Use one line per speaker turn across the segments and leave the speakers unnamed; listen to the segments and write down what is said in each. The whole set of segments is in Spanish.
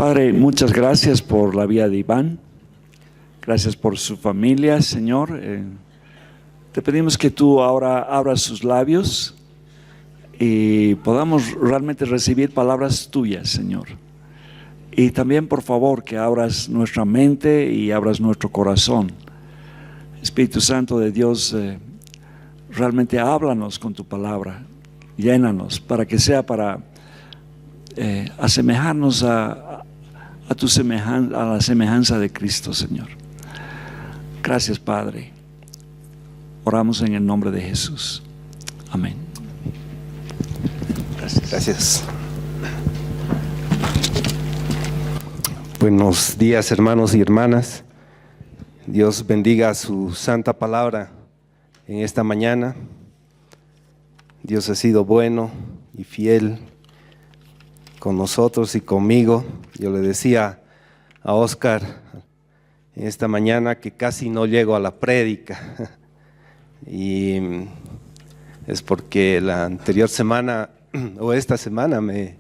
Padre, muchas gracias por la vida de Iván. Gracias por su familia, Señor. Te pedimos que tú ahora abras sus labios y podamos realmente recibir palabras tuyas, Señor. Y también, por favor, que abras nuestra mente y abras nuestro corazón. Espíritu Santo de Dios, realmente háblanos con tu palabra, llénanos para que sea para asemejarnos a tu semejanza, a la semejanza de Cristo, Señor. Gracias, Padre. Oramos en el nombre de Jesús. Amén. Gracias.
Gracias. Buenos días, hermanos y hermanas. Dios bendiga su santa palabra en esta mañana. Dios ha sido bueno y fiel con nosotros y conmigo. Yo le decía a Oscar en esta mañana que casi no llego a la prédica y es porque la anterior semana o esta semana me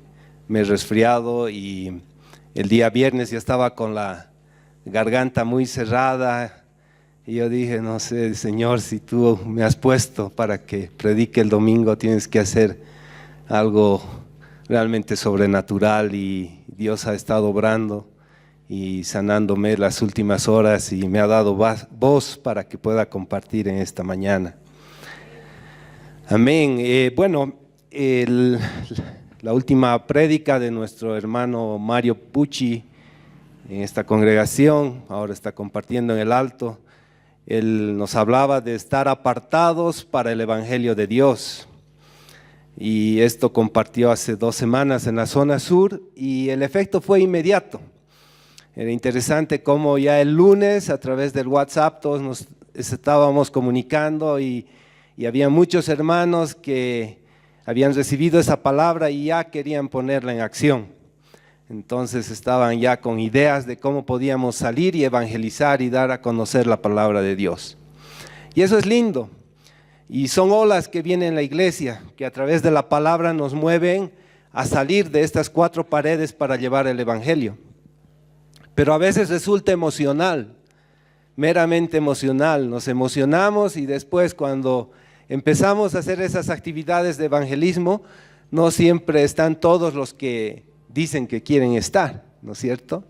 he resfriado y el día viernes ya estaba con la garganta muy cerrada y yo dije, no sé, Señor, si tú me has puesto para que predique el domingo, tienes que hacer algo realmente sobrenatural, y Dios ha estado obrando y sanándome las últimas horas y me ha dado voz para que pueda compartir en esta mañana. Amén. La última prédica de nuestro hermano Mario Pucci en esta congregación, ahora está compartiendo en el Alto. Él nos hablaba de estar apartados para el Evangelio de Dios. Y esto compartió hace 2 semanas en la zona sur y el efecto fue inmediato. Era interesante cómo ya el lunes a través del WhatsApp todos nos estábamos comunicando y había muchos hermanos que habían recibido esa palabra y ya querían ponerla en acción. Entonces estaban ya con ideas de cómo podíamos salir y evangelizar y dar a conocer la palabra de Dios. Y eso es lindo. Y son olas que vienen en la iglesia, que a través de la palabra nos mueven a salir de estas 4 paredes para llevar el evangelio. Pero a veces resulta emocional, meramente emocional. Nos emocionamos y después cuando empezamos a hacer esas actividades de evangelismo, no siempre están todos los que dicen que quieren estar, ¿no es cierto?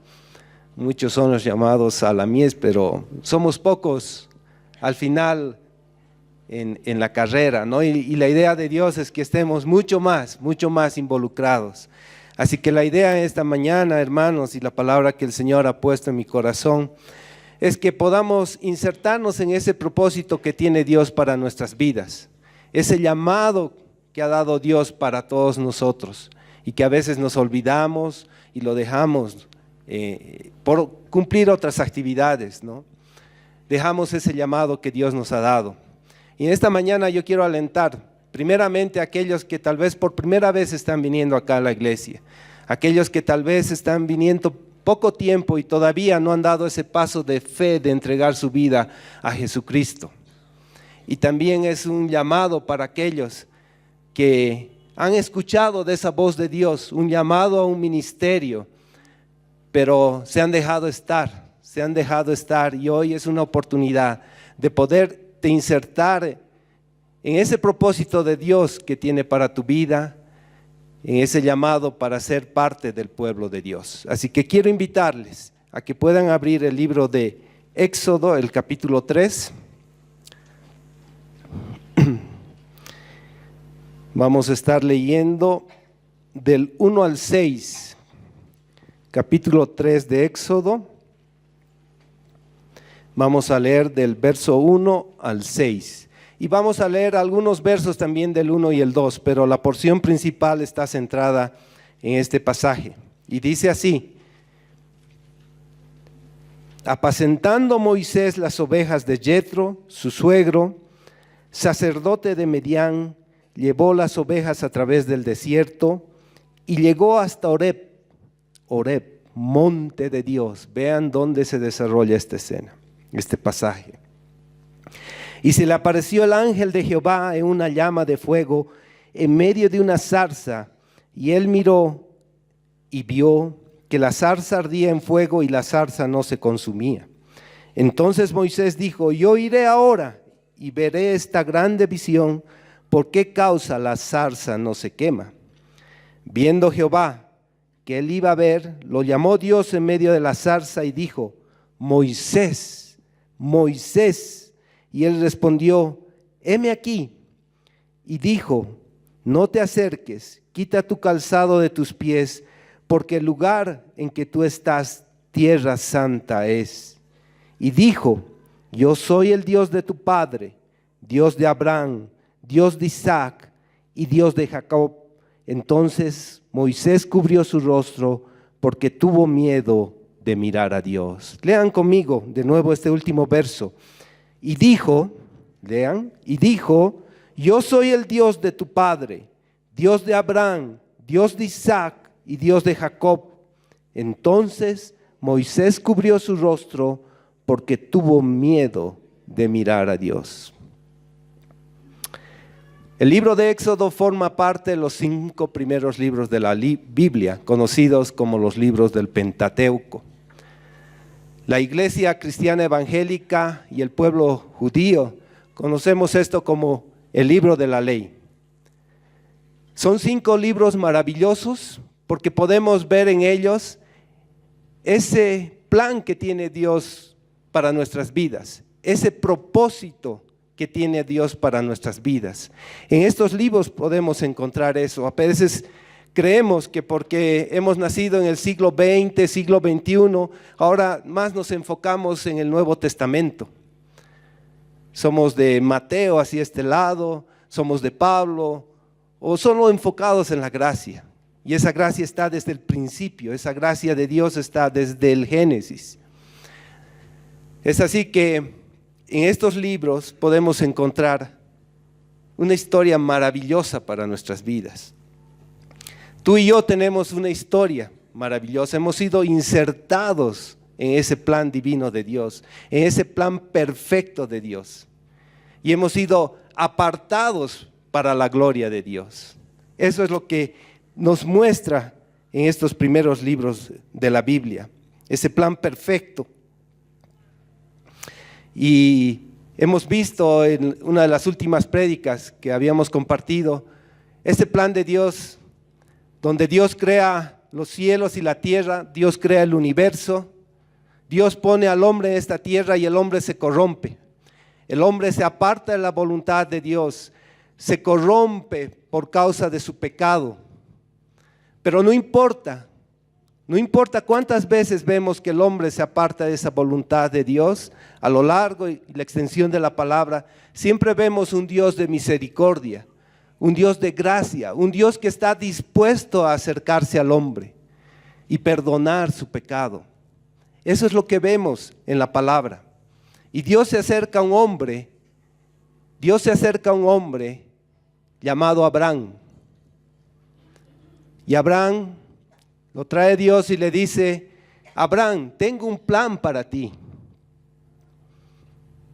Muchos son los llamados a la mies, pero somos pocos al final en la carrera, ¿no? Y la idea de Dios es que estemos mucho más involucrados. Así que la idea esta mañana, hermanos, y la palabra que el Señor ha puesto en mi corazón, es que podamos insertarnos en ese propósito que tiene Dios para nuestras vidas, ese llamado que ha dado Dios para todos nosotros y que a veces nos olvidamos y lo dejamos por cumplir otras actividades, ¿no? Dejamos ese llamado que Dios nos ha dado. Y en esta mañana yo quiero alentar primeramente a aquellos que tal vez por primera vez están viniendo acá a la iglesia, aquellos que tal vez están viniendo poco tiempo y todavía no han dado ese paso de fe de entregar su vida a Jesucristo. Y también es un llamado para aquellos que han escuchado de esa voz de Dios, un llamado a un ministerio, pero se han dejado estar y hoy es una oportunidad de poder te insertar en ese propósito de Dios que tiene para tu vida, en ese llamado para ser parte del pueblo de Dios. Así que quiero invitarles a que puedan abrir el libro de Éxodo, el capítulo 3. Vamos a estar leyendo del 1 al 6, capítulo 3 de Éxodo. Vamos a leer del verso 1 al 6 y vamos a leer algunos versos también del 1 y el 2, pero la porción principal está centrada en este pasaje y dice así: apacentando Moisés las ovejas de Jetro, su suegro, sacerdote de Midian, llevó las ovejas a través del desierto y llegó hasta Horeb, monte de Dios. Vean dónde se desarrolla esta escena, este pasaje. Y se le apareció el ángel de Jehová en una llama de fuego en medio de una zarza, y él miró y vio porque la zarza ardía en fuego y la zarza no se consumía. Entonces Moisés dijo: yo iré ahora y veré esta grande visión, ¿por qué causa la zarza no se quema? Viendo Jehová que él iba a ver, lo llamó Dios en medio de la zarza y dijo: Moisés, Moisés. Y él respondió: heme aquí. Y dijo: no te acerques, quita tu calzado de tus pies, porque el lugar en que tú estás, tierra santa es. Y dijo: yo soy el Dios de tu padre, Dios de Abraham, Dios de Isaac y Dios de Jacob. Entonces Moisés cubrió su rostro porque tuvo miedo de mirar a Dios. Lean conmigo de nuevo este último verso. Y dijo, lean, y dijo: yo soy el Dios de tu padre, Dios de Abraham, Dios de Isaac y Dios de Jacob. Entonces Moisés cubrió su rostro porque tuvo miedo de mirar a Dios. El libro de Éxodo forma parte de los 5 primeros libros de la Biblia, conocidos como los libros del Pentateuco. La iglesia cristiana evangélica y el pueblo judío conocemos esto como el libro de la ley. Son 5 libros maravillosos porque podemos ver en ellos ese plan que tiene Dios para nuestras vidas, ese propósito que tiene Dios para nuestras vidas. En estos libros podemos encontrar eso. A veces creemos que porque hemos nacido en el siglo XX, siglo XXI, ahora más nos enfocamos en el Nuevo Testamento. Somos de Mateo hacia este lado, somos de Pablo, o solo enfocados en la gracia. Y esa gracia está desde el principio, esa gracia de Dios está desde el Génesis. Es así que en estos libros podemos encontrar una historia maravillosa para nuestras vidas. Tú y yo tenemos una historia maravillosa, hemos sido insertados en ese plan divino de Dios, en ese plan perfecto de Dios. Y hemos sido apartados para la gloria de Dios. Eso es lo que nos muestra en estos primeros libros de la Biblia, ese plan perfecto. Y hemos visto en una de las últimas prédicas que habíamos compartido, este plan de Dios, donde Dios crea los cielos y la tierra, Dios crea el universo, Dios pone al hombre en esta tierra y el hombre se corrompe. El hombre se aparta de la voluntad de Dios, se corrompe por causa de su pecado. Pero no importa cuántas veces vemos que el hombre se aparta de esa voluntad de Dios, a lo largo y la extensión de la palabra, siempre vemos un Dios de misericordia, un Dios de gracia, un Dios que está dispuesto a acercarse al hombre y perdonar su pecado. Eso es lo que vemos en la palabra. Y Dios se acerca a un hombre llamado Abraham. Y Abraham lo trae Dios y le dice: Abraham, tengo un plan para ti,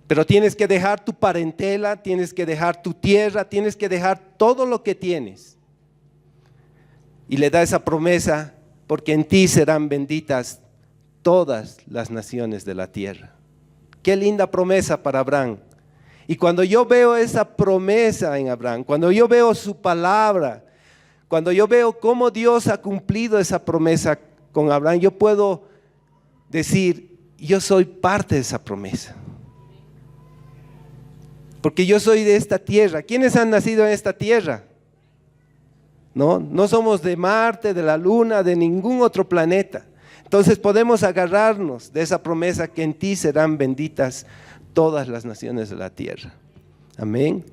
pero tienes que dejar tu parentela, tienes que dejar tu tierra, tienes que dejar todo lo que tienes. Y le da esa promesa: porque en ti serán benditas todas las naciones de la tierra. Qué linda promesa para Abraham. Y cuando yo veo esa promesa en Abraham, cuando yo veo su palabra, cuando yo veo cómo Dios ha cumplido esa promesa con Abraham, yo puedo decir: yo soy parte de esa promesa. Porque yo soy de esta tierra. ¿Quiénes han nacido en esta tierra? No somos de Marte, de la Luna, de ningún otro planeta. Entonces podemos agarrarnos de esa promesa: que en ti serán benditas todas las naciones de la tierra. Amén.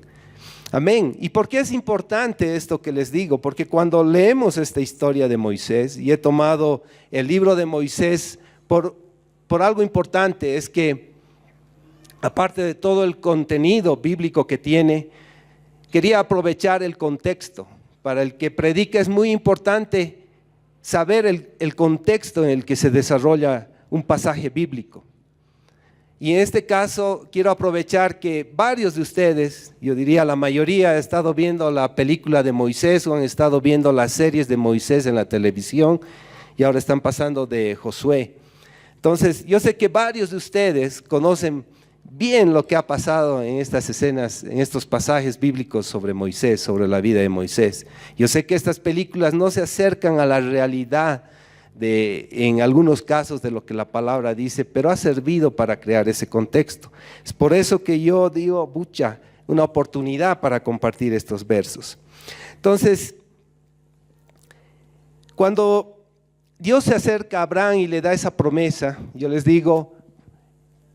Amén. ¿Y por qué es importante esto que les digo? Porque cuando leemos esta historia de Moisés, y he tomado el libro de Moisés por algo importante, es que aparte de todo el contenido bíblico que tiene, quería aprovechar el contexto. Para el que predica es muy importante saber el contexto en el que se desarrolla un pasaje bíblico. Y en este caso quiero aprovechar que varios de ustedes, yo diría la mayoría, ha estado viendo la película de Moisés o han estado viendo las series de Moisés en la televisión. y ahora están pasando de Josué. Entonces, yo sé que varios de ustedes conocen bien lo que ha pasado en estas escenas, en estos pasajes bíblicos sobre Moisés, sobre la vida de Moisés. Yo sé que estas películas no se acercan a la realidad en algunos casos de lo que la palabra dice, pero ha servido para crear ese contexto. Es por eso que yo digo, una oportunidad para compartir estos versos. Entonces, cuando Dios se acerca a Abraham y le da esa promesa, yo les digo,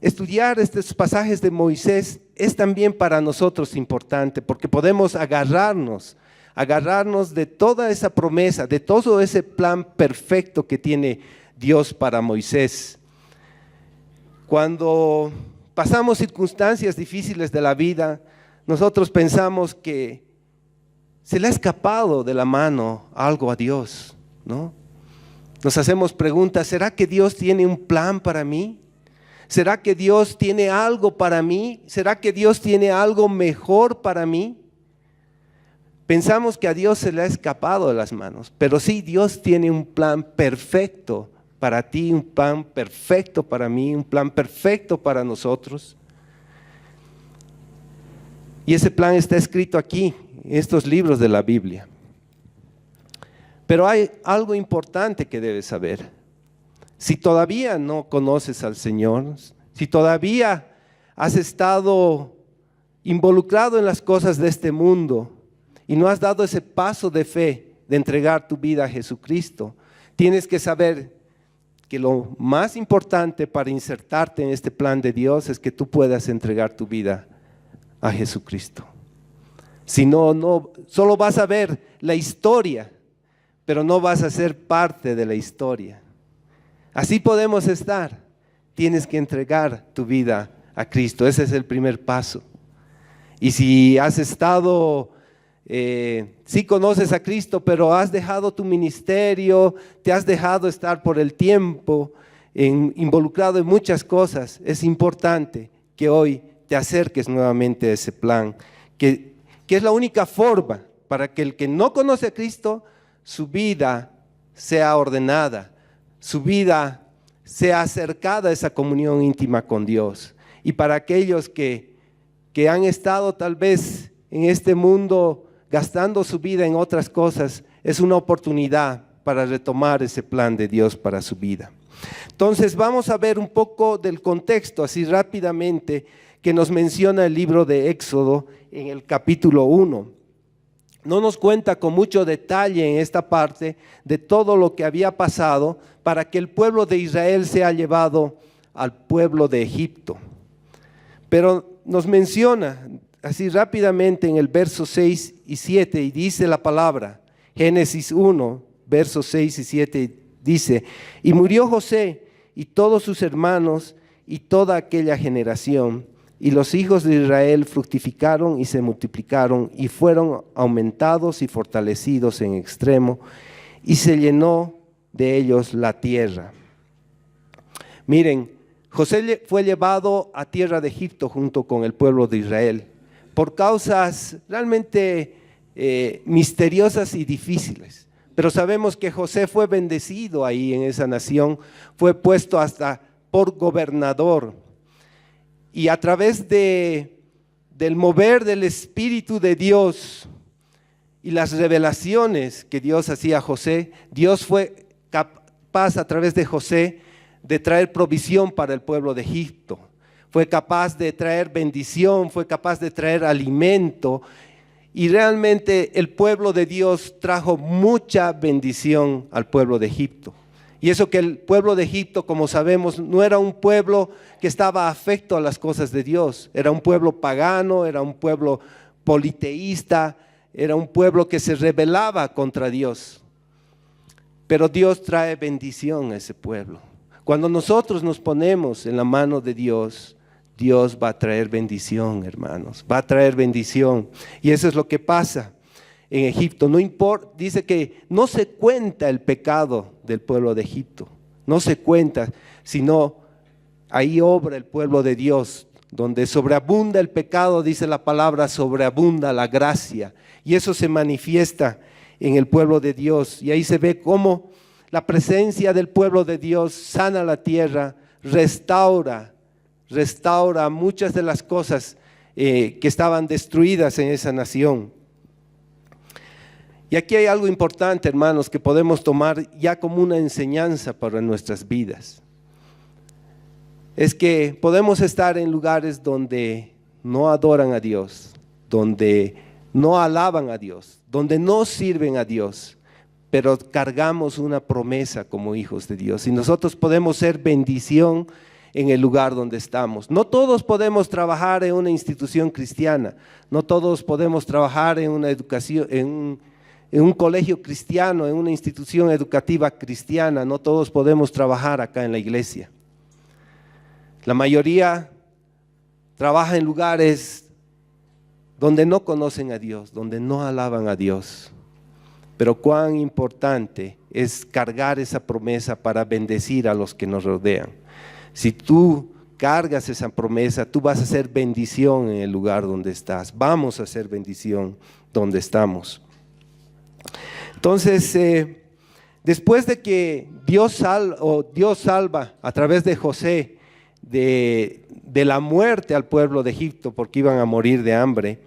estudiar estos pasajes de Moisés es también para nosotros importante, porque podemos agarrarnos de toda esa promesa, de todo ese plan perfecto que tiene Dios para Moisés. Cuando pasamos circunstancias difíciles de la vida, nosotros pensamos que se le ha escapado de la mano algo a Dios, ¿no? Nos hacemos preguntas, ¿será que Dios tiene un plan para mí? ¿Será que Dios tiene algo para mí? ¿Será que Dios tiene algo mejor para mí? Pensamos que a Dios se le ha escapado de las manos, pero sí, Dios tiene un plan perfecto para ti, un plan perfecto para mí, un plan perfecto para nosotros. Y ese plan está escrito aquí, en estos libros de la Biblia. Pero hay algo importante que debes saber. Si todavía no conoces al Señor, si todavía has estado involucrado en las cosas de este mundo y no has dado ese paso de fe de entregar tu vida a Jesucristo, tienes que saber que lo más importante para insertarte en este plan de Dios es que tú puedas entregar tu vida a Jesucristo. Si no, solo vas a ver la historia, pero no vas a ser parte de la historia. Así podemos estar. Tienes que entregar tu vida a Cristo. Ese es el primer paso. Y si has estado, sí conoces a Cristo, pero has dejado tu ministerio, te has dejado estar por el tiempo, involucrado en muchas cosas, es importante que hoy te acerques nuevamente a ese plan, que es la única forma para que el que no conoce a Cristo, su vida sea ordenada, su vida sea acercada a esa comunión íntima con Dios. Y para aquellos que han estado tal vez en este mundo gastando su vida en otras cosas, es una oportunidad para retomar ese plan de Dios para su vida. Entonces vamos a ver un poco del contexto, así rápidamente, que nos menciona el libro de Éxodo en el capítulo 1. No nos cuenta con mucho detalle en esta parte de todo lo que había pasado para que el pueblo de Israel sea llevado al pueblo de Egipto. Pero nos menciona así rápidamente en el verso 6 y 7 y dice la palabra, Génesis 1, versos 6 y 7 dice, y murió José y todos sus hermanos y toda aquella generación. Y los hijos de Israel fructificaron y se multiplicaron y fueron aumentados y fortalecidos en extremo y se llenó de ellos la tierra. Miren, José fue llevado a tierra de Egipto junto con el pueblo de Israel por causas realmente misteriosas y difíciles. Pero sabemos que José fue bendecido ahí en esa nación, fue puesto hasta por gobernador. Y a través del mover del Espíritu de Dios y las revelaciones que Dios hacía a José, Dios fue capaz a través de José de traer provisión para el pueblo de Egipto. Fue capaz de traer bendición, fue capaz de traer alimento. Y realmente el pueblo de Dios trajo mucha bendición al pueblo de Egipto. Y eso que el pueblo de Egipto, como sabemos, no era un pueblo que estaba afecto a las cosas de Dios. Era un pueblo pagano, era un pueblo politeísta, era un pueblo que se rebelaba contra Dios. Pero Dios trae bendición a ese pueblo. Cuando nosotros nos ponemos en la mano de Dios, Dios va a traer bendición, hermanos. Va a traer bendición. Y eso es lo que pasa en Egipto. No importa, dice que no se cuenta el pecado del pueblo de Egipto, no se cuenta, sino ahí obra el pueblo de Dios, donde sobreabunda el pecado, dice la palabra, sobreabunda la gracia, y eso se manifiesta en el pueblo de Dios, y ahí se ve cómo la presencia del pueblo de Dios sana la tierra, restaura muchas de las cosas que estaban destruidas en esa nación. Y aquí hay algo importante, hermanos, que podemos tomar ya como una enseñanza para nuestras vidas. Es que podemos estar en lugares donde no adoran a Dios, donde no alaban a Dios, donde no sirven a Dios, pero cargamos una promesa como hijos de Dios. Y nosotros podemos ser bendición en el lugar donde estamos. No todos podemos trabajar en una institución cristiana, no todos podemos trabajar en una educación, en un colegio cristiano, en una institución educativa cristiana, no todos podemos trabajar acá en la iglesia. La mayoría trabaja en lugares donde no conocen a Dios, donde no alaban a Dios. Pero cuán importante es cargar esa promesa para bendecir a los que nos rodean. Si tú cargas esa promesa, tú vas a ser bendición en el lugar donde estás. Vamos a ser bendición donde estamos. Entonces, después de que Dios salva a través de José de la muerte al pueblo de Egipto porque iban a morir de hambre,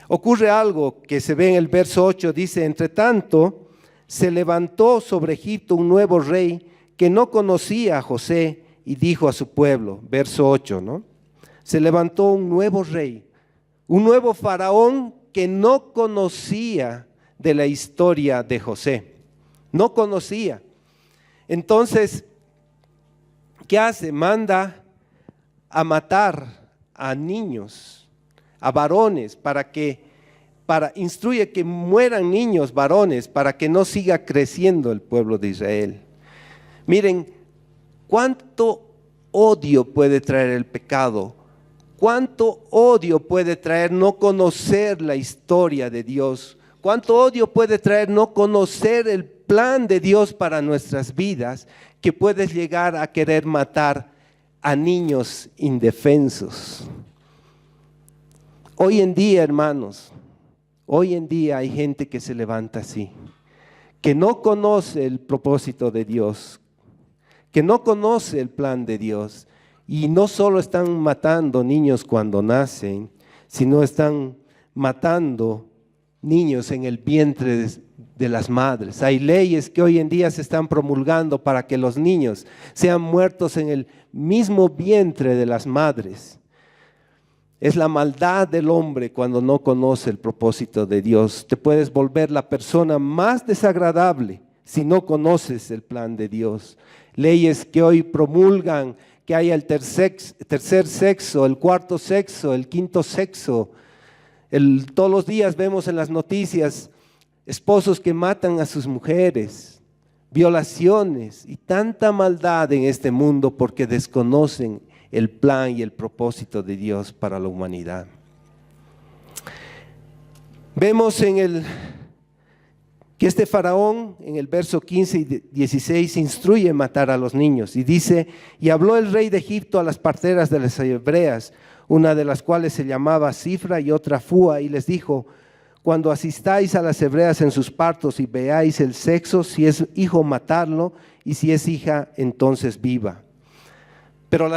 ocurre algo que se ve en el verso 8, dice: entre tanto se levantó sobre Egipto un nuevo rey que no conocía a José y dijo a su pueblo, verso 8, ¿no? Se levantó un nuevo rey, un nuevo faraón que no conocía de la historia de José, no conocía. Entonces, ¿qué hace? Manda a matar a niños, a varones, instruye que mueran niños varones para que no siga creciendo el pueblo de Israel. Miren, cuánto odio puede traer el pecado, cuánto odio puede traer no conocer la historia de Dios, cuánto odio puede traer no conocer el plan de Dios para nuestras vidas, que puedes llegar a querer matar a niños indefensos. Hoy en día, hermanos, hoy en día hay gente que se levanta así, que no conoce el propósito de Dios, que no conoce el plan de Dios, y no solo están matando niños cuando nacen, sino están matando niños en el vientre de las madres. Hay leyes que hoy en día se están promulgando para que los niños sean muertos en el mismo vientre de las madres. Es la maldad del hombre cuando no conoce el propósito de Dios. Te puedes volver la persona más desagradable si no conoces el plan de Dios. Leyes que hoy promulgan que haya el tercer sexo, el cuarto sexo, el quinto sexo. Todos los días vemos en las noticias esposos que matan a sus mujeres, violaciones y tanta maldad en este mundo porque desconocen el plan y el propósito de Dios para la humanidad. Vemos que este faraón en el verso 15 y 16 instruye matar a los niños y dice: y habló el rey de Egipto a las parteras de las hebreas, una de las cuales se llamaba Cifra y otra Fúa, y les dijo: cuando asistáis a las hebreas en sus partos y veáis el sexo, si es hijo, matadlo, y si es hija, entonces viva. Pero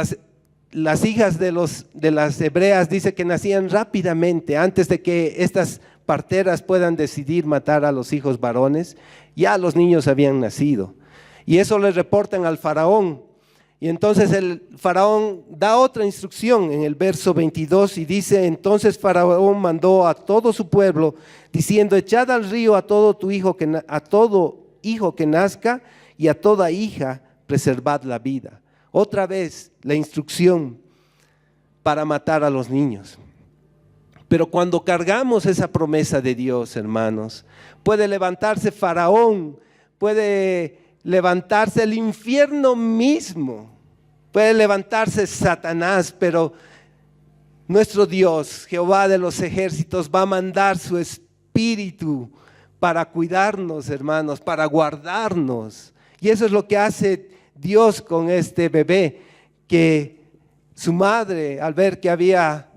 las hijas de las hebreas dice que nacían rápidamente. Antes de que estas parteras puedan decidir matar a los hijos varones, ya los niños habían nacido. Y eso le reportan al faraón. Y entonces el faraón da otra instrucción en el verso 22 y dice: entonces faraón mandó a todo su pueblo diciendo: echad al río a todo hijo que nazca y a toda hija preservad la vida. Otra vez la instrucción para matar a los niños. Pero cuando cargamos esa promesa de Dios, hermanos, puede levantarse faraón, puede levantarse el infierno mismo, puede levantarse Satanás, pero nuestro Dios, Jehová de los ejércitos, va a mandar su espíritu para cuidarnos, hermanos, para guardarnos. Y eso es lo que hace Dios con este bebé, que su madre, al ver que había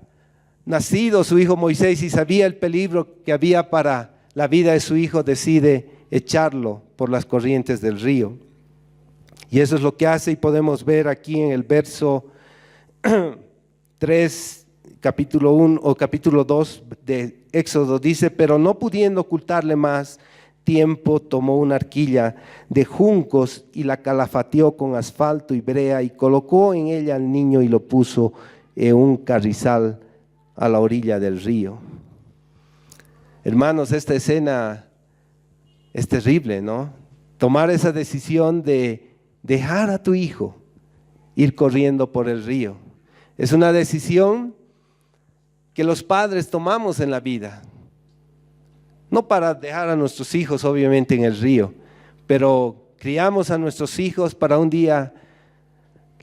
nacido su hijo Moisés y sabía el peligro que había para la vida de su hijo, decide echarlo por las corrientes del río. Y eso es lo que hace, y podemos ver aquí en el verso 3, capítulo 1 o capítulo 2 de Éxodo, dice: pero no pudiendo ocultarle más tiempo, tomó una arquilla de juncos y la calafateó con asfalto y brea, y colocó en ella al niño y lo puso en un carrizal a la orilla del río. Hermanos, esta escena es terrible, ¿no? Tomar esa decisión de dejar a tu hijo ir corriendo por el río. Es una decisión que los padres tomamos en la vida. No para dejar a nuestros hijos, obviamente, en el río, pero criamos a nuestros hijos para un día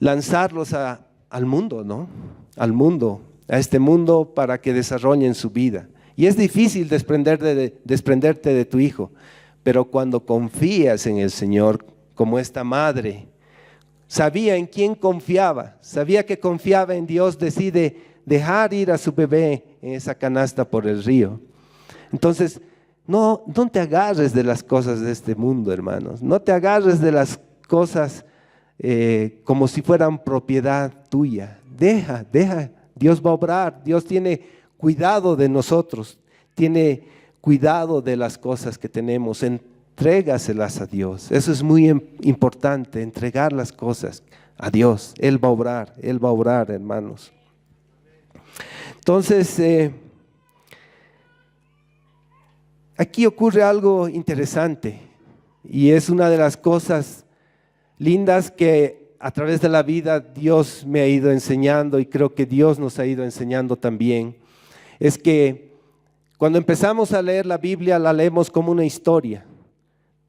lanzarlos al mundo, ¿no? Al mundo, a este mundo, para que desarrollen su vida. Y es difícil desprenderte de tu hijo, pero cuando confías en el Señor, como esta madre, sabía en quién confiaba, sabía que confiaba en Dios, decide dejar ir a su bebé en esa canasta por el río. Entonces, no te agarres de las cosas de este mundo, hermanos. No te agarres de las cosas como si fueran propiedad tuya. Deja. Dios va a obrar. Dios tiene cuidado de nosotros. Tiene cuidado de las cosas que tenemos. Entrégaselas a Dios. Eso es muy importante, entregar las cosas a Dios. Él va a obrar, hermanos. Entonces, aquí ocurre algo interesante, y es una de las cosas lindas que a través de la vida Dios me ha ido enseñando, y creo que Dios nos ha ido enseñando también. Es que cuando empezamos a leer la Biblia, la leemos como una historia.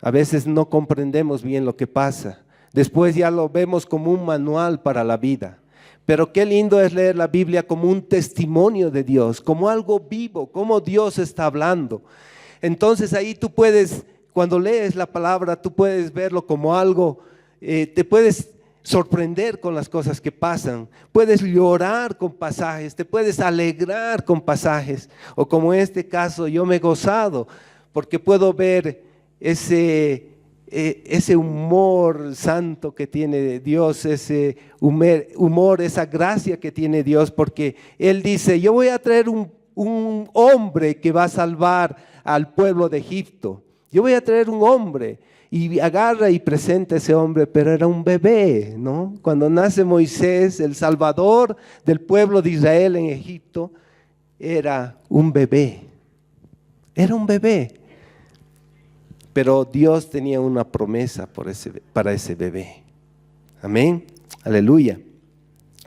A veces no comprendemos bien lo que pasa. Después ya lo vemos como un manual para la vida. Pero qué lindo es leer la Biblia como un testimonio de Dios, como algo vivo, como Dios está hablando. Entonces ahí tú puedes, cuando lees la palabra, tú puedes verlo como algo, te puedes sorprender con las cosas que pasan, puedes llorar con pasajes, te puedes alegrar con pasajes, o como en este caso yo me he gozado porque puedo ver ese humor santo que tiene Dios, ese humor, esa gracia que tiene Dios, porque Él dice: yo voy a traer un hombre que va a salvar al pueblo de Egipto. Yo voy a traer un hombre, y agarra y presenta a ese hombre, pero era un bebé, ¿no? Cuando nace Moisés, el salvador del pueblo de Israel en Egipto, era un bebé. Era un bebé. Pero Dios tenía una promesa para ese bebé. Amén. Aleluya.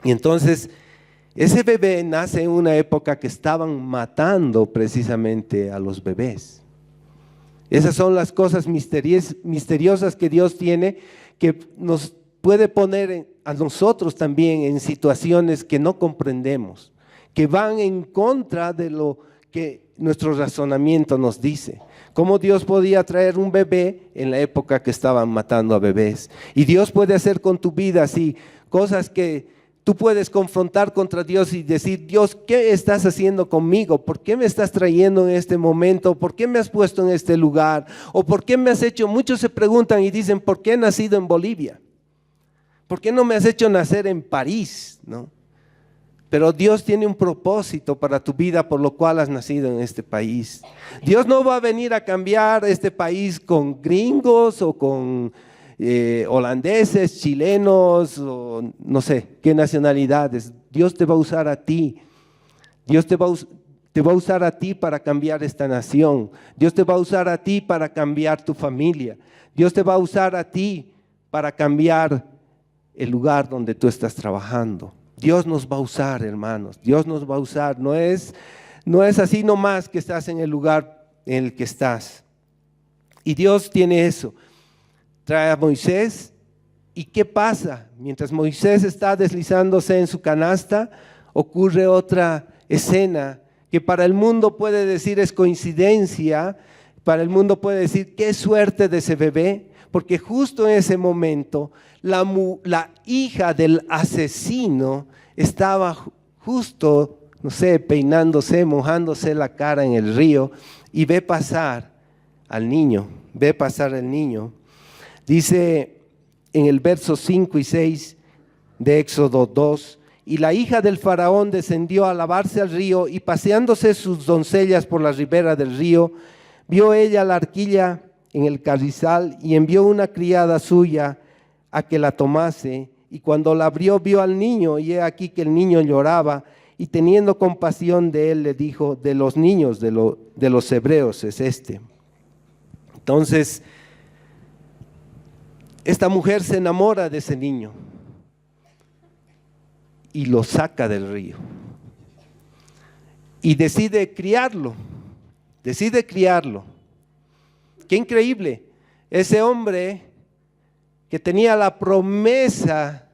Y entonces, ese bebé nace en una época que estaban matando precisamente a los bebés. Esas son las cosas misteriosas que Dios tiene, que nos puede poner a nosotros también en situaciones que no comprendemos, que van en contra de lo que nuestro razonamiento nos dice. Cómo Dios podía traer un bebé en la época que estaban matando a bebés. Y Dios puede hacer con tu vida así, cosas que tú puedes confrontar contra Dios y decir: Dios, ¿qué estás haciendo conmigo? ¿Por qué me estás trayendo en este momento? ¿Por qué me has puesto en este lugar? ¿O por qué me has hecho? Muchos se preguntan y dicen: ¿por qué he nacido en Bolivia? ¿Por qué no me has hecho nacer en París? ¿No? Pero Dios tiene un propósito para tu vida, por lo cual has nacido en este país. Dios no va a venir a cambiar este país con gringos o con holandeses, chilenos, o no sé qué nacionalidades. Dios te va a usar a ti. Dios te va a usar a ti para cambiar esta nación. Dios te va a usar a ti para cambiar tu familia. Dios te va a usar a ti para cambiar el lugar donde tú estás trabajando. Dios nos va a usar, hermanos. Dios nos va a usar. No es así nomás que estás en el lugar en el que estás. Y Dios tiene eso. Trae a Moisés, ¿y qué pasa? Mientras Moisés está deslizándose en su canasta, ocurre otra escena que para el mundo puede decir es coincidencia, para el mundo puede decir qué suerte de ese bebé, porque justo en ese momento la hija del asesino estaba justo, no sé, peinándose, mojándose la cara en el río, y ve pasar al niño. Dice en el verso 5 y 6 de Éxodo 2. Y la hija del faraón descendió a lavarse al río, y paseándose sus doncellas por la ribera del río, vio ella la arquilla en el carrizal, y envió una criada suya a que la tomase. Y cuando la abrió, vio al niño, y he aquí que el niño lloraba, y teniendo compasión de él, le dijo: de los niños de los hebreos es este. Entonces, esta mujer se enamora de ese niño y lo saca del río y decide criarlo. Qué increíble, ese hombre que tenía la promesa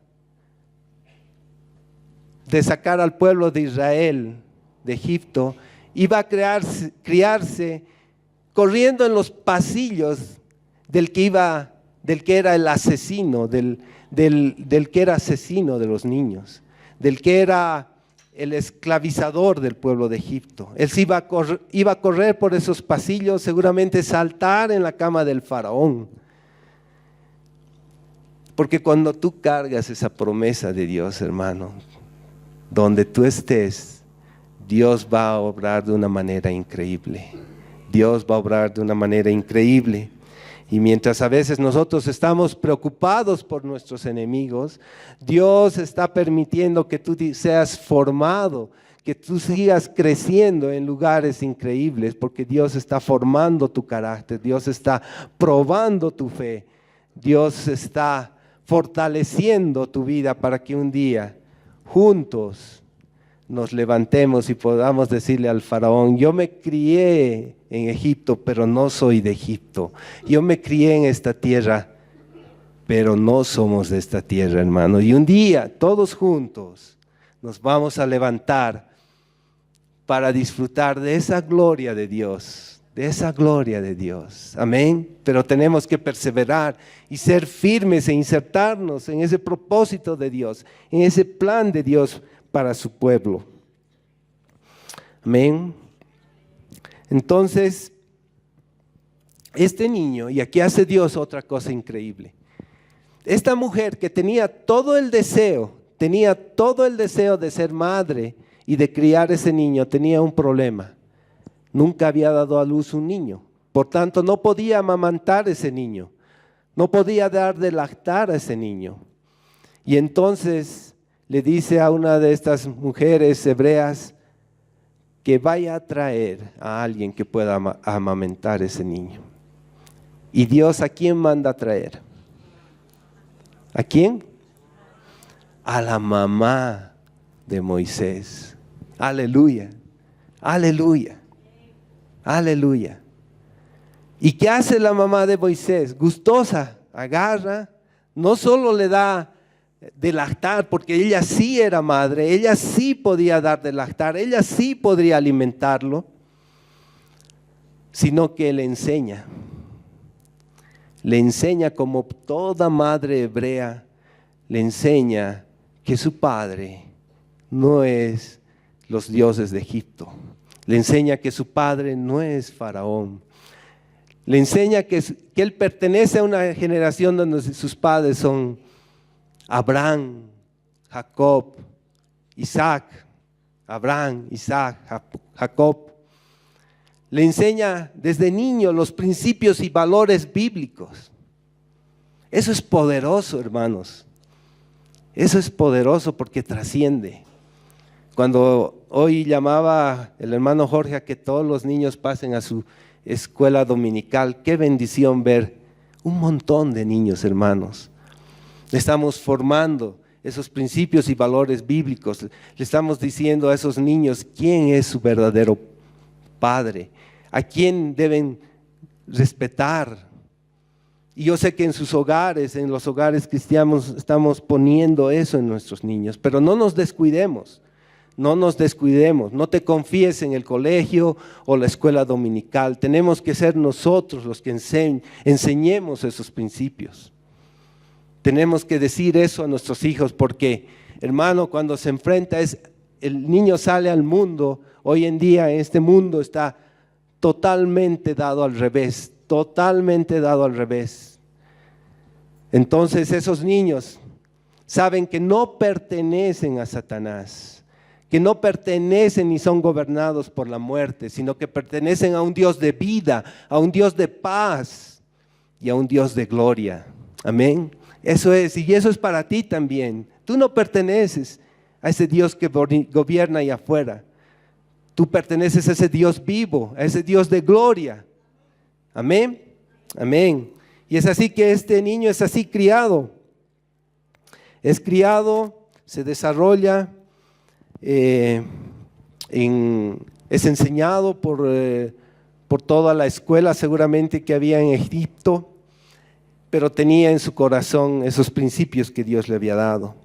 de sacar al pueblo de Israel de Egipto, iba a criarse corriendo en los pasillos del que era el asesino, del que era asesino de los niños, del que era el esclavizador del pueblo de Egipto. Él iba a correr por esos pasillos, seguramente saltar en la cama del faraón. Porque cuando tú cargas esa promesa de Dios, hermano, donde tú estés, Dios va a obrar de una manera increíble. Dios va a obrar de una manera increíble. Y mientras a veces nosotros estamos preocupados por nuestros enemigos, Dios está permitiendo que tú seas formado, que tú sigas creciendo en lugares increíbles, porque Dios está formando tu carácter, Dios está probando tu fe, Dios está fortaleciendo tu vida para que un día juntos nos levantemos y podamos decirle al faraón: yo me crié en Egipto, pero no soy de Egipto. Yo me crié en esta tierra, pero no somos de esta tierra, hermano. Y un día, todos juntos, nos vamos a levantar para disfrutar de esa gloria de Dios, de esa gloria de Dios. Amén. Pero tenemos que perseverar y ser firmes e insertarnos en ese propósito de Dios, en ese plan de Dios para su pueblo. Amén. Entonces, este niño, y aquí hace Dios otra cosa increíble. Esta mujer que tenía todo el deseo de ser madre y de criar ese niño, tenía un problema. Nunca había dado a luz un niño, por tanto no podía amamantar a ese niño, no podía dar de lactar a ese niño. Y entonces le dice a una de estas mujeres hebreas que vaya a traer a alguien que pueda amamentar a ese niño. ¿Y Dios a quién manda a traer? ¿A quién? A la mamá de Moisés. Aleluya, aleluya, aleluya. ¿Y qué hace la mamá de Moisés? Gustosa, agarra, no solo le da de lactar, porque ella sí era madre, ella sí podía dar de lactar, ella sí podría alimentarlo, sino que le enseña como toda madre hebrea, le enseña que su padre no es los dioses de Egipto, le enseña que su padre no es Faraón, le enseña que él pertenece a una generación donde sus padres son Abraham, Jacob, Isaac, Abraham, Isaac, Jacob. Le enseña desde niño los principios y valores bíblicos. Eso es poderoso, hermanos. Eso es poderoso porque trasciende. Cuando hoy llamaba el hermano Jorge a que todos los niños pasen a su escuela dominical, qué bendición ver un montón de niños, hermanos. Le estamos formando esos principios y valores bíblicos. Le estamos diciendo a esos niños quién es su verdadero padre, a quién deben respetar. Y yo sé que en sus hogares, en los hogares cristianos, estamos poniendo eso en nuestros niños, pero no nos descuidemos. No te confíes en el colegio o la escuela dominical. Tenemos que ser nosotros los que enseñemos esos principios. Tenemos que decir eso a nuestros hijos porque, hermano, cuando se enfrenta, el niño sale al mundo. Hoy en día este mundo está totalmente dado al revés, Entonces esos niños saben que no pertenecen a Satanás, que no pertenecen ni son gobernados por la muerte, sino que pertenecen a un Dios de vida, a un Dios de paz y a un Dios de gloria. Amén. Eso es, y eso es para ti también. Tú no perteneces a ese Dios que gobierna allá afuera. Tú perteneces a ese Dios vivo, a ese Dios de gloria. Amén. Amén. Y es así que este niño es así criado. Es criado, se desarrolla, es enseñado por toda la escuela seguramente que había en Egipto, pero tenía en su corazón esos principios que Dios le había dado.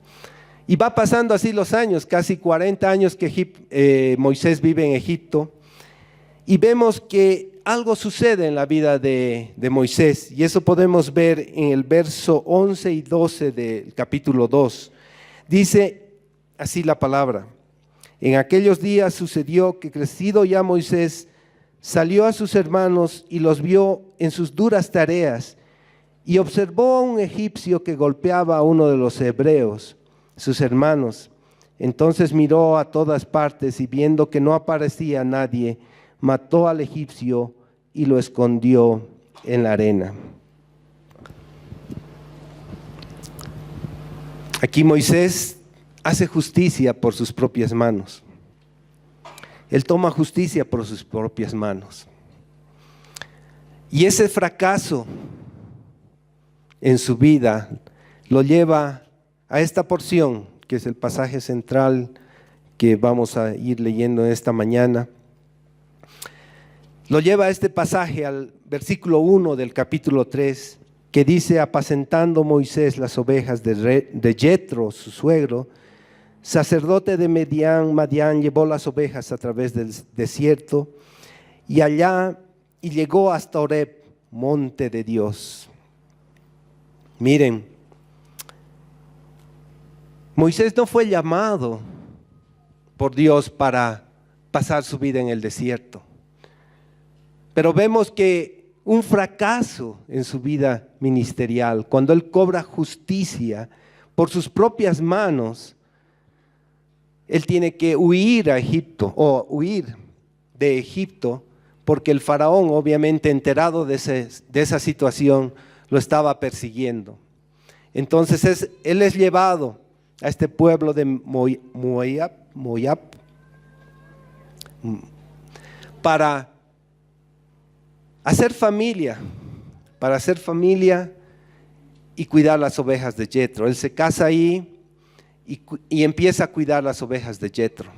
Y va pasando así los años, casi 40 años que Moisés vive en Egipto, y vemos que algo sucede en la vida de Moisés, y eso podemos ver en el verso 11 y 12 del capítulo 2. Dice así la palabra: en aquellos días sucedió que, crecido ya Moisés, salió a sus hermanos y los vio en sus duras tareas, y observó a un egipcio que golpeaba a uno de los hebreos, sus hermanos. Entonces miró a todas partes y viendo que no aparecía nadie, mató al egipcio y lo escondió en la arena. Aquí Moisés hace justicia por sus propias manos. Él toma justicia por sus propias manos. Y ese fracaso en su vida lo lleva a esta porción, que es el pasaje central que vamos a ir leyendo esta mañana. Lo lleva a este pasaje al versículo 1 del capítulo 3, que dice: apacentando Moisés las ovejas de Jetro, su suegro, sacerdote de Madián, llevó las ovejas a través del desierto y llegó hasta Horeb, monte de Dios. Miren, Moisés no fue llamado por Dios para pasar su vida en el desierto, pero vemos que un fracaso en su vida ministerial, cuando él cobra justicia por sus propias manos, él tiene que huir a Egipto, o huir de Egipto, porque el faraón, obviamente enterado de esa situación, lo estaba persiguiendo. Entonces él es llevado a este pueblo de Moab para hacer familia y cuidar las ovejas de Jetro. Él se casa ahí y empieza a cuidar las ovejas de Jetro.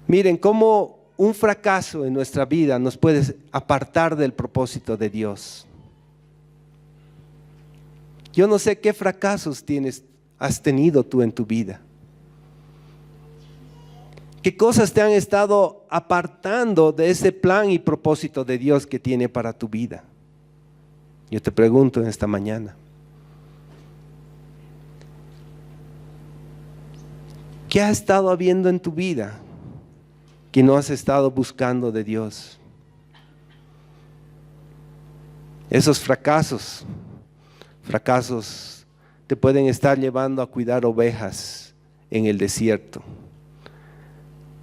Miren cómo un fracaso en nuestra vida nos puede apartar del propósito de Dios. Yo no sé qué fracasos has tenido tú en tu vida. ¿Qué cosas te han estado apartando de ese plan y propósito de Dios que tiene para tu vida? Yo te pregunto en esta mañana. ¿Qué ha estado habiendo en tu vida que no has estado buscando de Dios? Esos fracasos te pueden estar llevando a cuidar ovejas en el desierto.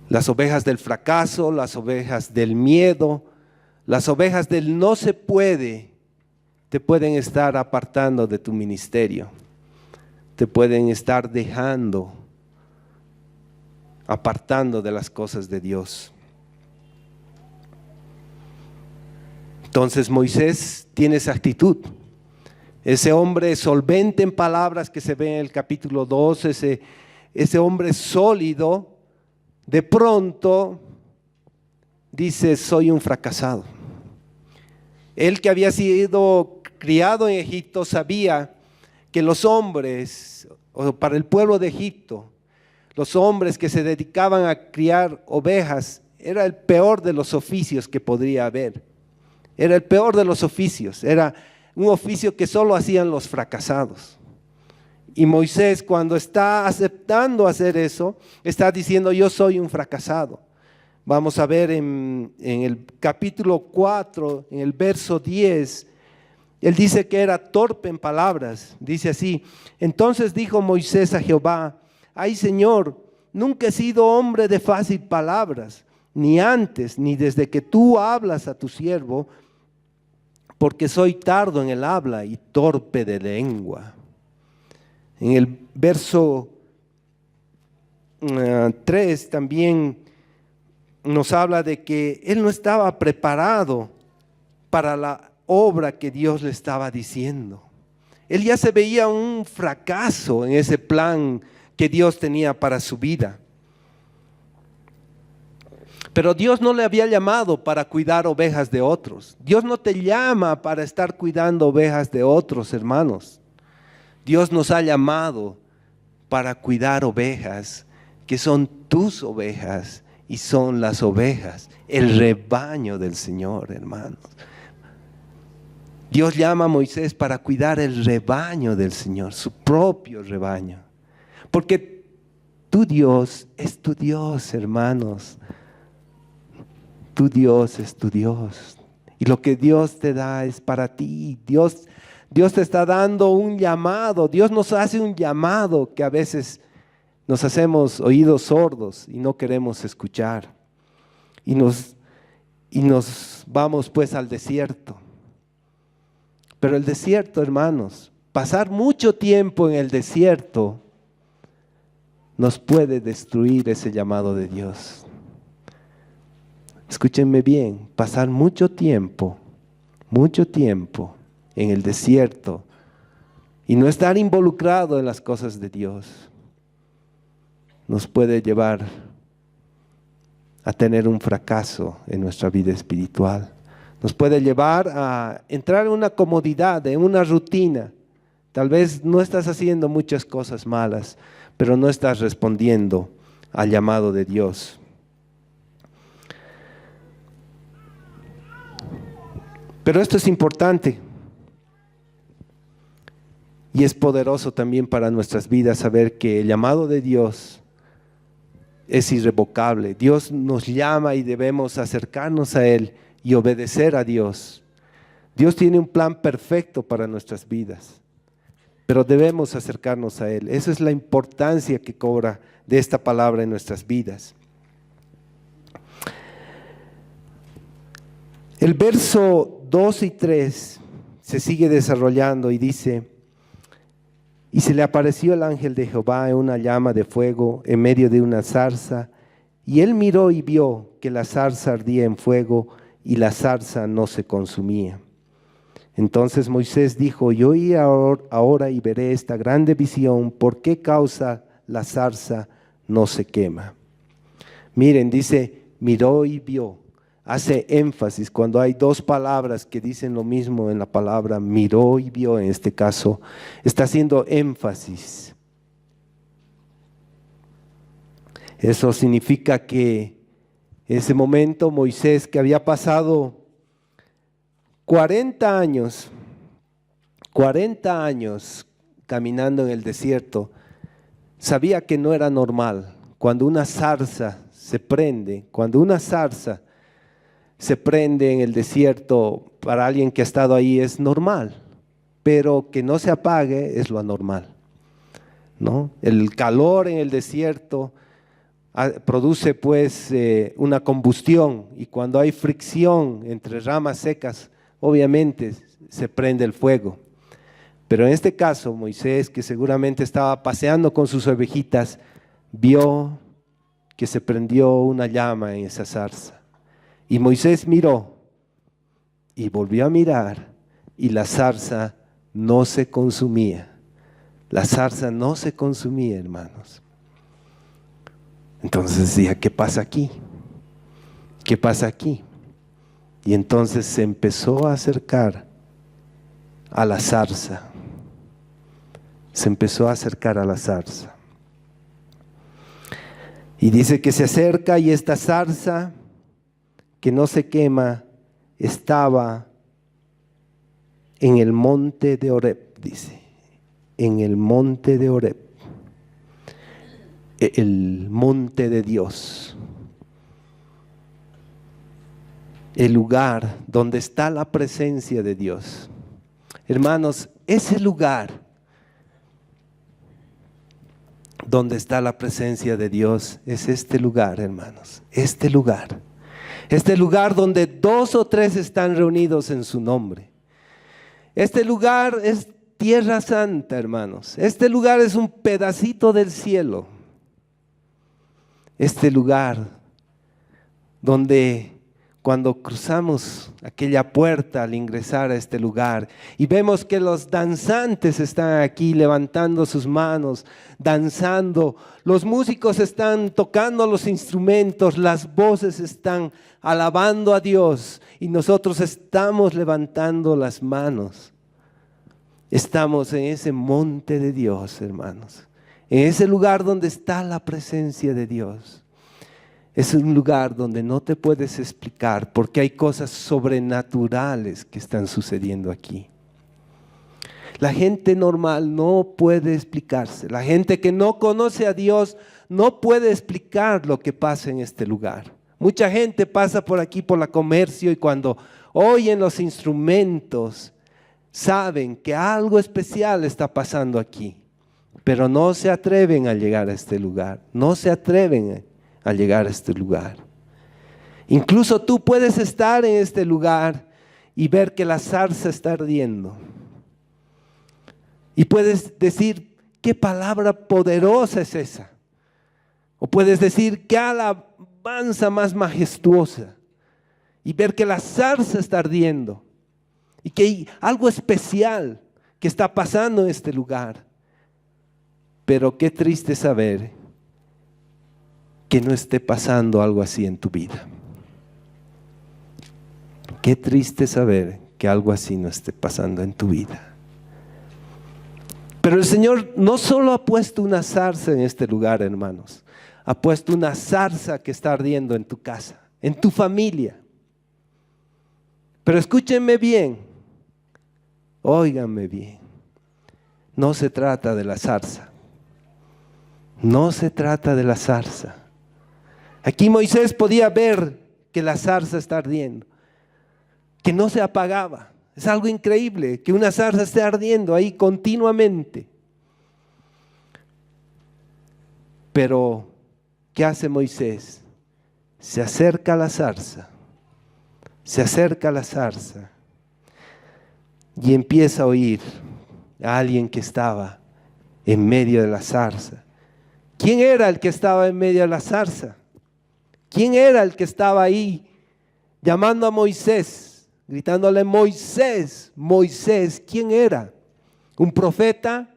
Las ovejas del fracaso, las ovejas del miedo, las ovejas del no se puede, te pueden estar apartando de tu ministerio, te pueden estar dejando, apartando de las cosas de Dios. Entonces Moisés tiene esa actitud. Ese hombre solvente en palabras que se ve en el capítulo 2, ese hombre sólido, de pronto dice: soy un fracasado. Él, que había sido criado en Egipto, sabía que los hombres, o para el pueblo de Egipto, los hombres que se dedicaban a criar ovejas, era el peor de los oficios que podría haber. Era el peor de los oficios, era un oficio que solo hacían los fracasados. Y Moisés, cuando está aceptando hacer eso, está diciendo: yo soy un fracasado. Vamos a ver en el capítulo 4, en el verso 10, Él dice que era torpe en palabras. Dice así: entonces dijo Moisés a Jehová: ay, Señor, nunca he sido hombre de fácil palabras, ni antes, ni desde que tú hablas a tu siervo, porque soy tardo en el habla y torpe de lengua. En el verso 3 también nos habla de que él no estaba preparado para la obra que Dios le estaba diciendo. Él ya se veía un fracaso en ese plan que Dios tenía para su vida. Pero Dios no le había llamado para cuidar ovejas de otros. Dios no te llama para estar cuidando ovejas de otros, hermanos. Dios nos ha llamado para cuidar ovejas que son tus ovejas y son las ovejas, el rebaño del Señor, hermanos. Dios llama a Moisés para cuidar el rebaño del Señor, su propio rebaño. Porque tu Dios es tu Dios, hermanos. Tu Dios es tu Dios. Y lo que Dios te da es para ti. Dios te está dando un llamado. Dios nos hace un llamado que a veces nos hacemos oídos sordos y no queremos escuchar. Y nos vamos pues al desierto. Pero el desierto, hermanos, pasar mucho tiempo en el desierto nos puede destruir ese llamado de Dios. Escúchenme bien, pasar mucho tiempo en el desierto y no estar involucrado en las cosas de Dios nos puede llevar a tener un fracaso en nuestra vida espiritual. Nos puede llevar a entrar en una comodidad, en una rutina. Tal vez no estás haciendo muchas cosas malas, pero no estás respondiendo al llamado de Dios. Pero esto es importante y es poderoso también para nuestras vidas saber que el llamado de Dios es irrevocable. Dios nos llama y debemos acercarnos a Él y obedecer a Dios. Dios tiene un plan perfecto para nuestras vidas, pero debemos acercarnos a Él. Esa es la importancia que cobra de esta palabra en nuestras vidas. El verso 2 y 3 se sigue desarrollando y dice: y se le apareció el ángel de Jehová en una llama de fuego en medio de una zarza, y él miró y vio que la zarza ardía en fuego y la zarza no se consumía. Entonces Moisés dijo: yo oí ahora y veré esta grande visión, ¿por qué causa la zarza no se quema? Miren, dice miró y vio. Hace énfasis cuando hay dos palabras que dicen lo mismo en la palabra miró y vio. En este caso está haciendo énfasis. Eso significa que en ese momento Moisés, que había pasado 40 años caminando en el desierto, sabía que no era normal. Cuando una zarza se prende, en el desierto, para alguien que ha estado ahí es normal, pero que no se apague es lo anormal, ¿no? El calor en el desierto produce pues una combustión, y cuando hay fricción entre ramas secas, obviamente se prende el fuego. Pero en este caso Moisés, que seguramente estaba paseando con sus ovejitas, vio que se prendió una llama en esa zarza. Y Moisés miró y volvió a mirar, y la zarza no se consumía. La zarza no se consumía, hermanos. Entonces decía: ¿qué pasa aquí? ¿Qué pasa aquí? Y entonces se empezó a acercar a la zarza. Y dice que se acerca, y esta zarza que no se quema estaba en el monte de Horeb, dice, en el monte de Horeb, el monte de Dios, el lugar donde está la presencia de Dios. Hermanos, ese lugar donde está la presencia de Dios es este lugar, hermanos, este lugar. Este lugar donde 2 o 3 están reunidos en su nombre. Este lugar es tierra santa, hermanos. Este lugar es un pedacito del cielo. Este lugar donde cuando cruzamos aquella puerta al ingresar a este lugar y vemos que los danzantes están aquí levantando sus manos, danzando, los músicos están tocando los instrumentos, las voces están alabando a Dios y nosotros estamos levantando las manos. Estamos en ese monte de Dios, hermanos, en ese lugar donde está la presencia de Dios. Es un lugar donde no te puedes explicar porque hay cosas sobrenaturales que están sucediendo aquí. La gente normal no puede explicarse. La gente que no conoce a Dios no puede explicar lo que pasa en este lugar. Mucha gente pasa por aquí por la comercio y cuando oyen los instrumentos saben que algo especial está pasando aquí, pero no se atreven a llegar a este lugar. No se atreven a llegar a este lugar. Incluso tú puedes estar en este lugar y ver que la zarza está ardiendo. Y puedes decir, ¿qué palabra poderosa es esa? O puedes decir, ¿qué alabanza más majestuosa? Y ver que la zarza está ardiendo. Y que hay algo especial que está pasando en este lugar. Pero qué triste saber que no esté pasando algo así en tu vida. Qué triste saber que algo así no esté pasando en tu vida. Pero el Señor no solo ha puesto una zarza en este lugar, hermanos. Ha puesto una zarza que está ardiendo en tu casa, en tu familia. Pero escúchenme bien, óiganme bien. No se trata de la zarza. No se trata de la zarza. Aquí Moisés podía ver que la zarza está ardiendo, que no se apagaba. Es algo increíble que una zarza esté ardiendo ahí continuamente. Pero, ¿qué hace Moisés? Se acerca a la zarza, se acerca a la zarza y empieza a oír a alguien que estaba en medio de la zarza. ¿Quién era el que estaba en medio de la zarza? ¿Quién era el que estaba ahí llamando a Moisés, gritándole Moisés, Moisés? ¿Quién era? ¿Un profeta?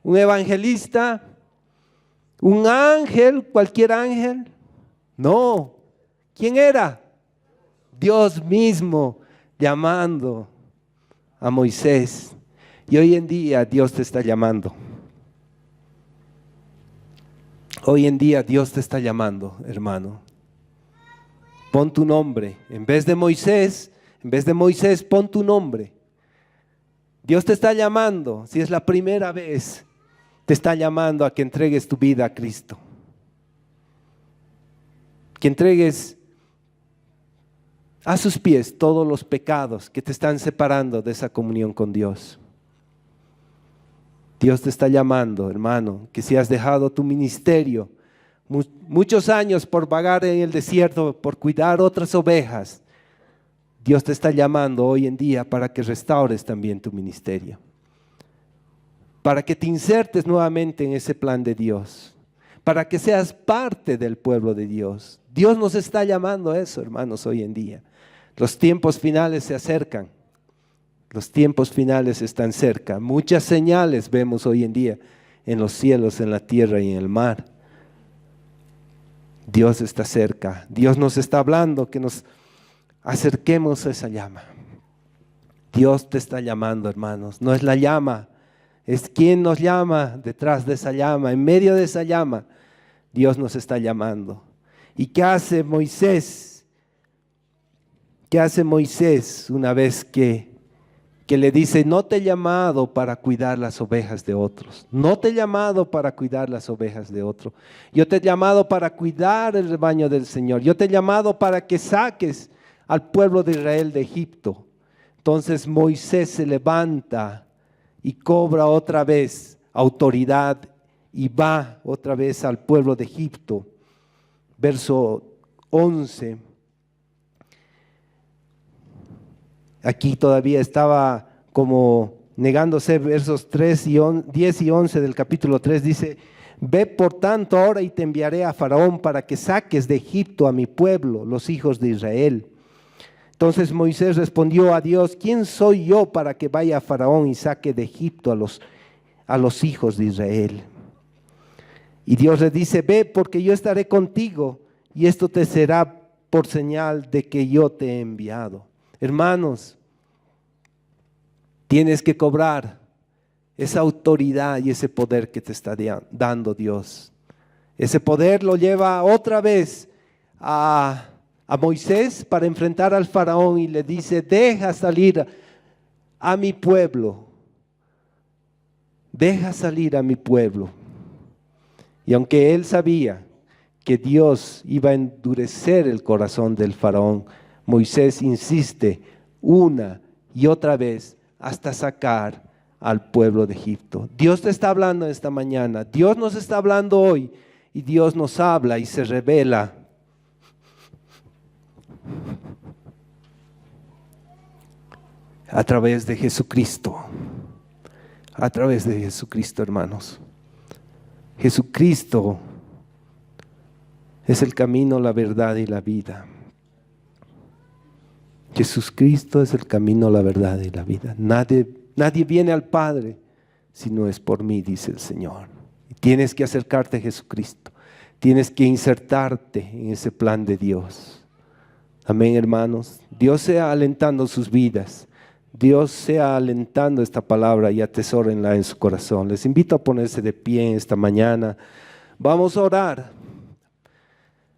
¿Un evangelista? ¿Un ángel? ¿Cualquier ángel? No. ¿Quién era? Dios mismo llamando a Moisés. Y hoy en día Dios te está llamando. Hoy en día Dios te está llamando, hermano. Pon tu nombre. En vez de Moisés, pon tu nombre. Dios te está llamando. Si es la primera vez, te está llamando a que entregues tu vida a Cristo. Que entregues a sus pies todos los pecados que te están separando de esa comunión con Dios. Dios te está llamando, hermano, que si has dejado tu ministerio muchos años por vagar en el desierto, por cuidar otras ovejas, Dios te está llamando hoy en día para que restaures también tu ministerio, para que te insertes nuevamente en ese plan de Dios, para que seas parte del pueblo de Dios. Dios nos está llamando a eso, hermanos, hoy en día. Los tiempos finales se acercan. Los tiempos finales están cerca. Muchas señales vemos hoy en día en los cielos, en la tierra y en el mar. Dios está cerca. Dios nos está hablando que nos acerquemos a esa llama. Dios te está llamando, hermanos. No es la llama, es quien nos llama detrás de esa llama. En medio de esa llama, Dios nos está llamando. ¿Y qué hace Moisés? ¿Qué hace Moisés una vez que le dice, no te he llamado para cuidar las ovejas de otros, no te he llamado para cuidar las ovejas de otro, yo te he llamado para cuidar el rebaño del Señor, yo te he llamado para que saques al pueblo de Israel de Egipto, Entonces Moisés se levanta y cobra otra vez autoridad y va otra vez al pueblo de Egipto. Verso 11. Aquí todavía estaba como negándose. Versos 10 y 11 del capítulo 3 dice: ve por tanto ahora y te enviaré a Faraón para que saques de Egipto a mi pueblo, los hijos de Israel. Entonces Moisés respondió a Dios: ¿quién soy yo para que vaya a Faraón y saque de Egipto a los hijos de Israel? Y Dios le dice: ve, porque yo estaré contigo y esto te será por señal de que yo te he enviado. Hermanos, tienes que cobrar esa autoridad y ese poder que te está dando Dios. Ese poder lo lleva otra vez a Moisés para enfrentar al faraón y le dice: deja salir a mi pueblo, deja salir a mi pueblo. Y aunque él sabía que Dios iba a endurecer el corazón del faraón, Moisés insiste una y otra vez hasta sacar al pueblo de Egipto. Dios te está hablando esta mañana, Dios nos está hablando hoy, y Dios nos habla y se revela a través de Jesucristo. A través de Jesucristo, hermanos. Jesucristo es el camino, la verdad y la vida. Jesucristo es el camino, la verdad y la vida. Nadie viene al Padre si no es por mí, dice el Señor. Y tienes que acercarte a Jesucristo. Tienes que insertarte en ese plan de Dios. Amén, hermanos. Dios sea alentando sus vidas. Dios sea alentando esta palabra y atesórenla en su corazón. Les invito a ponerse de pie esta mañana. Vamos a orar.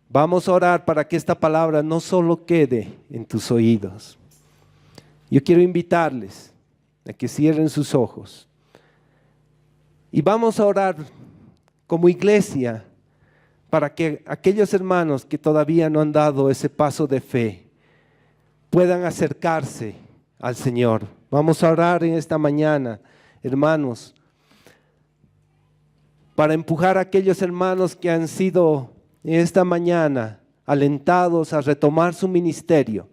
Vamos a orar para que esta palabra no solo quede en tus oídos. Yo quiero invitarles a que cierren sus ojos. Y vamos a orar como iglesia para que aquellos hermanos que todavía no han dado ese paso de fe puedan acercarse al Señor. Vamos a orar en esta mañana, hermanos, para empujar a aquellos hermanos que han sido en esta mañana alentados a retomar su ministerio,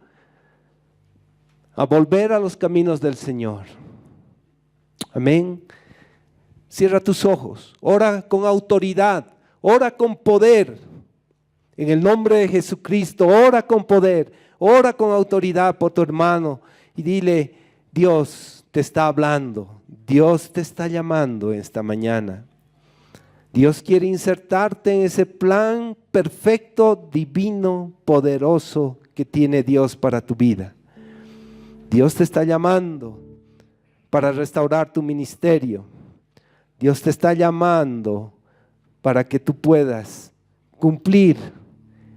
a volver a los caminos del Señor. Amén. Cierra tus ojos, ora con autoridad, ora con poder, en el nombre de Jesucristo. Ora con poder, ora con autoridad por tu hermano y dile: Dios te está hablando, Dios te está llamando esta mañana. Dios quiere insertarte en ese plan perfecto, divino, poderoso que tiene Dios para tu vida. Dios te está llamando para restaurar tu ministerio. Dios te está llamando para que tú puedas cumplir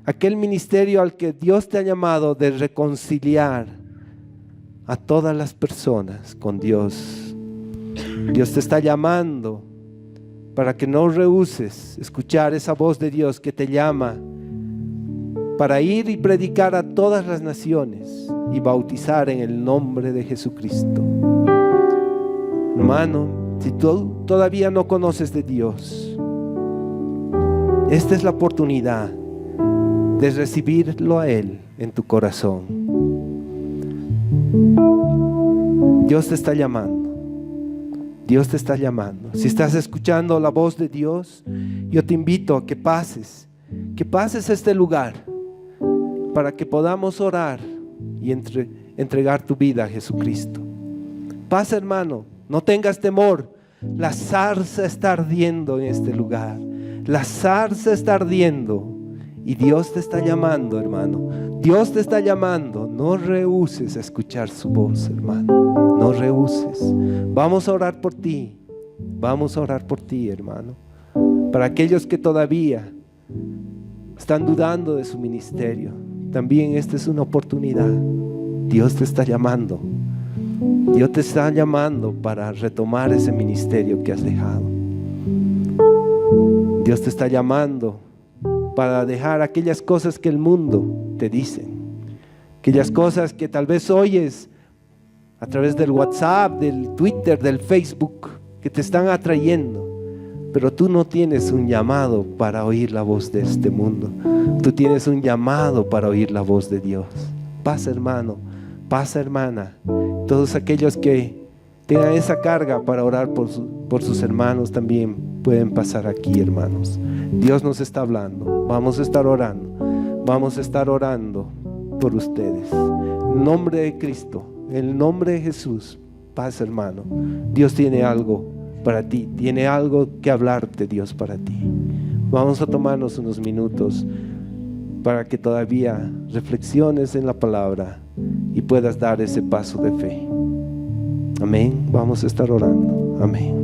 aquel ministerio al que Dios te ha llamado, de reconciliar a todas las personas con Dios. Dios te está llamando para que no rehuses escuchar esa voz de Dios que te llama para ir y predicar a todas las naciones y bautizar en el nombre de Jesucristo. Hermano, si tú todavía no conoces de Dios, esta es la oportunidad de recibirlo a Él en tu corazón. Dios te está llamando. Dios te está llamando. Si estás escuchando la voz de Dios, yo te invito a que pases a este lugar para que podamos orar y entregar tu vida a Jesucristo. Pasa, hermano, no tengas temor. La zarza está ardiendo en este lugar. La zarza está ardiendo y Dios te está llamando, hermano. Dios te está llamando. No rehuses a escuchar su voz, hermano. No rehuses. Vamos a orar por ti. Vamos a orar por ti, hermano. Para aquellos que todavía están dudando de su ministerio, también esta es una oportunidad. Dios te está llamando. Dios te está llamando para retomar ese ministerio que has dejado. Dios te está llamando para dejar aquellas cosas que el mundo te dice, aquellas cosas que tal vez oyes a través del WhatsApp, del Twitter, del Facebook, que te están atrayendo. Pero tú no tienes un llamado para oír la voz de este mundo. Tú tienes un llamado para oír la voz de Dios. Pasa, hermano, pasa, hermana. Todos aquellos que tengan esa carga para orar por sus hermanos también pueden pasar aquí, hermanos. Dios nos está hablando. Vamos a estar orando. Vamos a estar orando por ustedes. En nombre de Cristo, en el nombre de Jesús, pasa, hermano. Dios tiene algo para ti, tiene algo que hablarte Dios para ti. Vamos a tomarnos unos minutos para que todavía reflexiones en la palabra y puedas dar ese paso de fe. Amén. Vamos a estar orando. Amén.